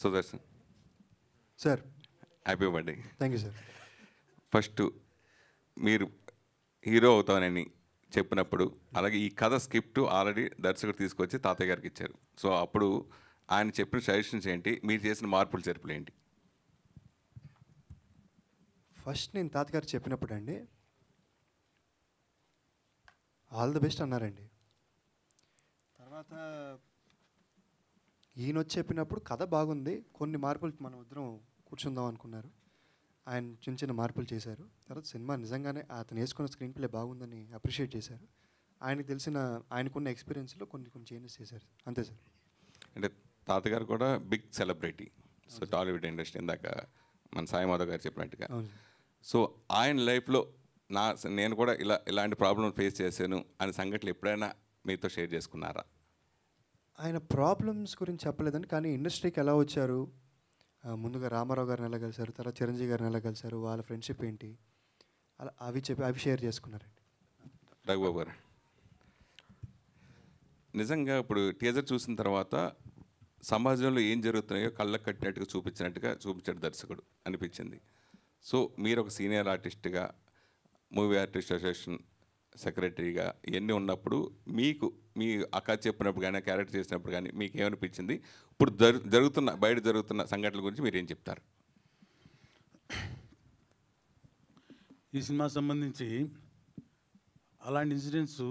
Sudarshan sir, happy birthday. Thank you sir. First మీరు hero అవుతానని చెప్పినప్పుడు, అలాగే ఈ కథ స్క్రిప్ట్ ఆల్రెడీ దర్శకుడు తీసుకొచ్చి తాతయ్య గారికి ఇచ్చారు. సో అప్పుడు ఆయన చెప్పిన సజెషన్స్ ఏంటి, మీరు చేసిన మార్పులు చేర్పులు ఏంటి? ఫస్ట్ నేను తాతగారు చెప్పినప్పుడు అండి, ఆల్ ది బెస్ట్ అన్నారండి. తర్వాత ఈయన వచ్చి చెప్పినప్పుడు కథ బాగుంది, కొన్ని మార్పులు మనం ఇద్దరం కూర్చుందాం అనుకున్నారు. ఆయన చిన్న చిన్న మార్పులు చేశారు. తర్వాత సినిమా నిజంగానే అతను వేసుకున్న స్క్రీన్ ప్లే బాగుందని అప్రిషియేట్ చేశారు. ఆయనకు తెలిసిన ఆయనకున్న ఎక్స్పీరియన్స్లో కొన్ని కొన్ని చేంజెస్ చేశారు, అంతే సార్. అంటే తాతగారు కూడా big celebrity, so Tollywood industry, ఇందాక మన సాయి మాధవ్ గారు చెప్పినట్టుగా. సో ఆయన లైఫ్లో నేను కూడా ఇలాంటి ప్రాబ్లమ్ ఫేస్ చేశాను అనే సంఘటనలు ఎప్పుడైనా మీతో షేర్ చేసుకున్నారా? ఆయన ప్రాబ్లమ్స్ గురించి చెప్పలేదండి, కానీ ఇండస్ట్రీకి ఎలా వచ్చారు, ముందుగా రామారావు గారిని ఎలా కలిశారు, తర్వాత చిరంజీవి గారిని ఎలా కలిశారు, వాళ్ళ ఫ్రెండ్షిప్ ఏంటి, అలా అవి షేర్ చేసుకున్నారండి. రఘుబాబు గారు, నిజంగా ఇప్పుడు టీజర్ చూసిన తర్వాత సమాజంలో ఏం జరుగుతున్నాయో కళ్ళకు కట్టినట్టుగా చూపించాడు దర్శకుడు అనిపించింది. సో మీరు ఒక సీనియర్ ఆర్టిస్ట్గా, మూవీ ఆర్టిస్ట్ అసోసియేషన్ సెక్రటరీగా ఇవన్నీ ఉన్నప్పుడు మీకు మీ అక్క చెప్పినప్పుడు కానీ, క్యారెక్టర్ చేసినప్పుడు కానీ మీకు ఏమనిపించింది? ఇప్పుడు బయట జరుగుతున్న సంఘటనల గురించి మీరు ఏం చెప్తారు? ఈ సినిమా సంబంధించి అలాంటి ఇన్సిడెంట్స్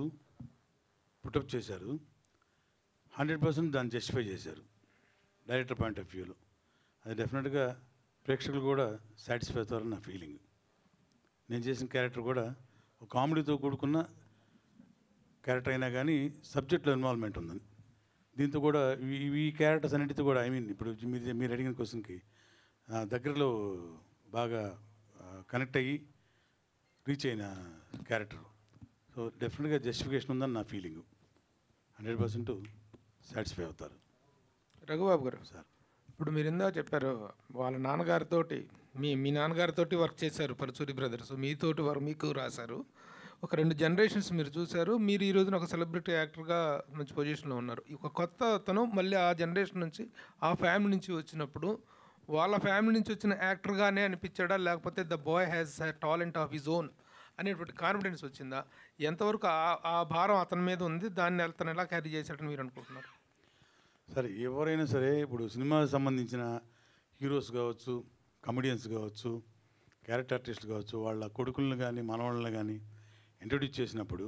పుటప్ చేశారు. 100% దాన్ని జస్టిఫై చేశారు డైరెక్టర్ పాయింట్ ఆఫ్ వ్యూలో. అది డెఫినెట్గా ప్రేక్షకులు కూడా సాటిస్ఫై అవుతారని నా ఫీలింగ్. నేను చేసిన క్యారెక్టర్ కూడా ఒక కామెడీతో కూడుకున్న క్యారెక్టర్ అయినా కానీ సబ్జెక్ట్లో ఇన్వాల్వ్మెంట్ ఉందని. దీంతో కూడా ఈ క్యారెక్టర్స్ అన్నిటితో కూడా ఇప్పుడు మీరు అడిగిన క్వశ్చన్కి దగ్గరలో బాగా కనెక్ట్ అయ్యి రీచ్ అయిన క్యారెక్టర్. సో డెఫినెట్గా జస్టిఫికేషన్ ఉందని నా ఫీలింగు. 100% సాటిస్ఫై అవుతారు. రఘుబాబు గారు సార్, ఇప్పుడు మీరు ఇందాక చెప్పారు వాళ్ళ నాన్నగారితోటి మీ నాన్నగారితోటి వర్క్ చేశారు పరుచూరి బ్రదర్స్, మీతోటి మీకు రాశారు. ఒక 2 జనరేషన్స్ మీరు చూశారు. మీరు ఈ రోజున ఒక సెలబ్రిటీ యాక్టర్గా మంచి పొజిషన్లో ఉన్నారు. ఒక కొత్త అతను మళ్ళీ ఆ జనరేషన్ నుంచి, ఆ ఫ్యామిలీ నుంచి వచ్చినప్పుడు వాళ్ళ ఫ్యామిలీ నుంచి వచ్చిన యాక్టర్గానే అనిపించాడా, లేకపోతే the boy has a talent of his own అనేటువంటి కాన్ఫిడెన్స్ వచ్చిందా? ఎంతవరకు ఆ భారం అతని మీద ఉంది, దాన్ని అతను ఎలా క్యారీ చేశాడని మీరు అనుకుంటున్నారు? సరే, ఎవరైనా సరే ఇప్పుడు సినిమాకి సంబంధించిన హీరోస్ కావచ్చు, కమెడియన్స్ కావచ్చు, క్యారెక్టర్ ఆర్టిస్టులు కావచ్చు, వాళ్ళ కొడుకులను కానీ మనవాళ్ళని కానీ ఇంట్రొడ్యూస్ చేసినప్పుడు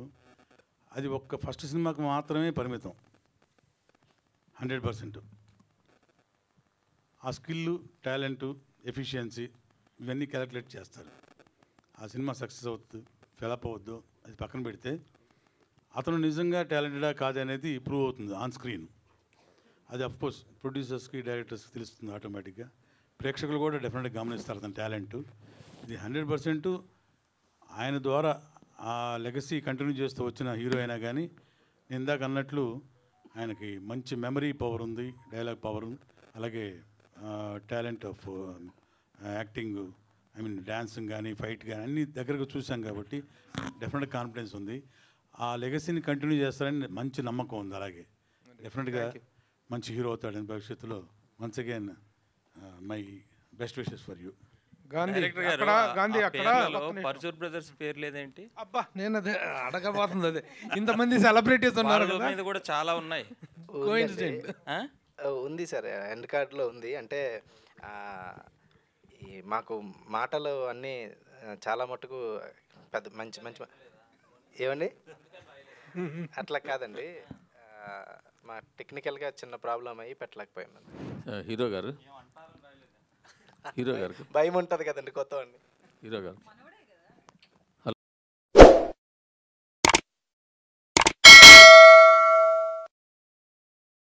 అది ఒక్క ఫస్ట్ సినిమాకి మాత్రమే పరిమితం. 100% ఆ స్కిల్లు, టాలెంటు, ఎఫిషియన్సీ ఇవన్నీ క్యాలిక్యులేట్ చేస్తారు. ఆ సినిమా సక్సెస్ అవుతుంది, ఫెలప్ అవుద్దు, అది పక్కన పెడితే అతను నిజంగా టాలెంటెడా కాదనేది ప్రూవ్ అవుతుంది ఆన్ స్క్రీన్. అది అఫ్కోర్స్ ప్రొడ్యూసర్స్కి, డైరెక్టర్స్కి తెలుస్తుంది ఆటోమేటిక్గా. ప్రేక్షకులు కూడా డెఫినెట్గా గమనిస్తారు అతని టాలెంటు. ఇది 100% ఆయన ద్వారా ఆ లెగసీ కంటిన్యూ చేస్తూ వచ్చిన హీరో అయినా కానీ, నేను ఇందాక అన్నట్లు ఆయనకి మంచి మెమరీ పవర్ ఉంది, డైలాగ్ పవర్, అలాగే టాలెంట్ ఆఫ్ యాక్టింగ్, డ్యాన్సింగ్ కానీ, ఫైట్ కానీ అన్నీ దగ్గరకు చూసాం కాబట్టి డెఫినెట్ కాన్ఫిడెన్స్ ఉంది. ఆ లెగసీని కంటిన్యూ చేస్తారని మంచి నమ్మకం ఉంది. అలాగే డెఫినెట్గా మంచి హీరో అవుతాడని భవిష్యత్తులో. Once again my best wishes for you. Gandhi అక్కడ పరుచూర్ బ్రదర్స్ పేరు లేదేంటి? అబ్బా, నేను అదే అడగబోతుంది. అదే ఇంతమంది సెలబ్రిటీస్ ఉన్నారు మీద కూడా చాలా ఉన్నాయి. ఉంది సార్, ఎండ్ కార్డ్లో ఉంది. అంటే మాకు మాటలు అన్నీ చాలా మటుకు పెద్ద మంచి మంచి ఏమండి అట్లా కాదండి, మా టెక్నికల్గా చిన్న ప్రాబ్లం అయ్యి పెట్టలేకపోయాను. హీరో గారు భయం ఉంటుంది కదండి కొత్త హీరో గారు